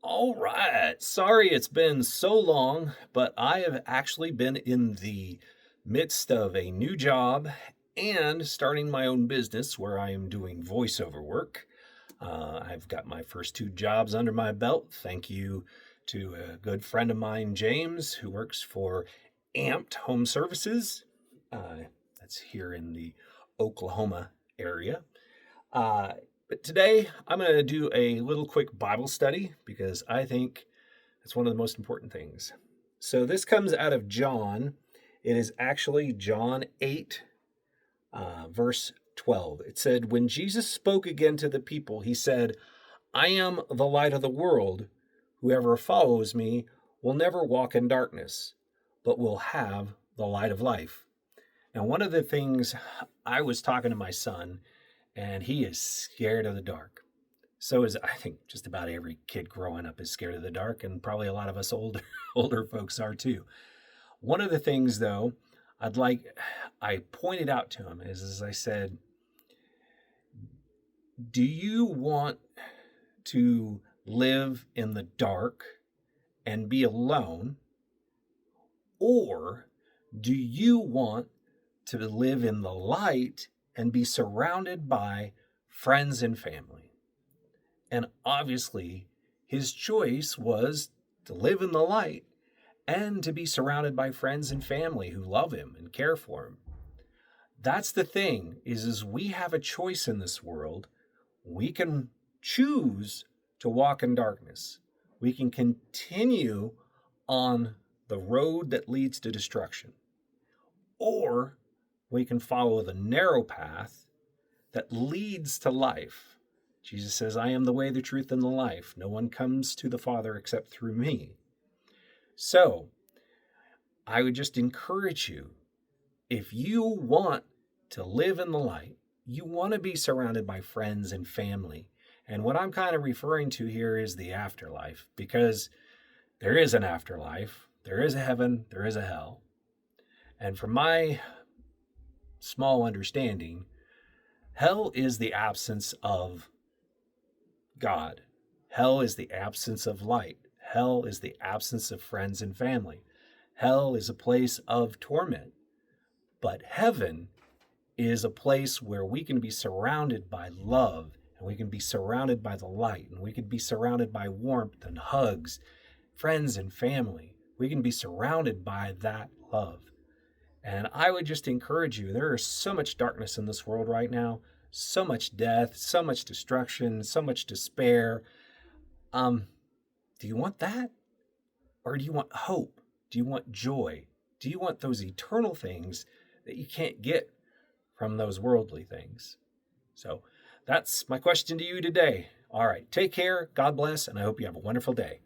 All right. Sorry it's been so long, but I have actually been in the midst of a new job and starting my own business where I am doing voiceover work. I've got my first two jobs under my belt. Thank you to a good friend of mine, James, who works for Amped Home Services. Uh, that's here in the Oklahoma area. Uh, but today I'm going to do a little quick Bible study because I think it's one of the most important things. So this comes out of John. It is actually John 8, verse 12. It said, "When Jesus spoke again to the people, he said, 'I am the light of the world. Whoever follows me will never walk in darkness, but will have the light of life.'" Now, one of the things I was talking to my son, and he is scared of the dark. So is I think just about every kid growing up is scared of the dark, and probably a lot of us older older folks are too. One of the things though, I pointed out to him is as I said, do you want to live in the dark and be alone, or do you want to live in the light and be surrounded by friends and family? And obviously, his choice was to live in the light and to be surrounded by friends and family who love him and care for him. That's the thing is we have a choice in this world. We can choose to walk in darkness. We can continue on the road that leads to destruction. Or we can follow the narrow path that leads to life. Jesus says, "I am the way, the truth, and the life. No one comes to the Father except through me." So I would just encourage you, if you want to live in the light, you want to be surrounded by friends and family. And what I'm kind of referring to here is the afterlife, because there is an afterlife, there is a heaven, there is a hell. And from my small understanding, hell is the absence of God. Hell is the absence of light. Hell is the absence of friends and family. Hell is a place of torment. But heaven is a place where we can be surrounded by love, and we can be surrounded by the light, and we can be surrounded by warmth and hugs, friends and family. We can be surrounded by that love. And I would just encourage you, there is so much darkness in this world right now, so much death, so much destruction, so much despair. Do you want that? Or do you want hope? Do you want joy? Do you want those eternal things that you can't get from those worldly things? So that's my question to you today. All right, take care, God bless, and I hope you have a wonderful day.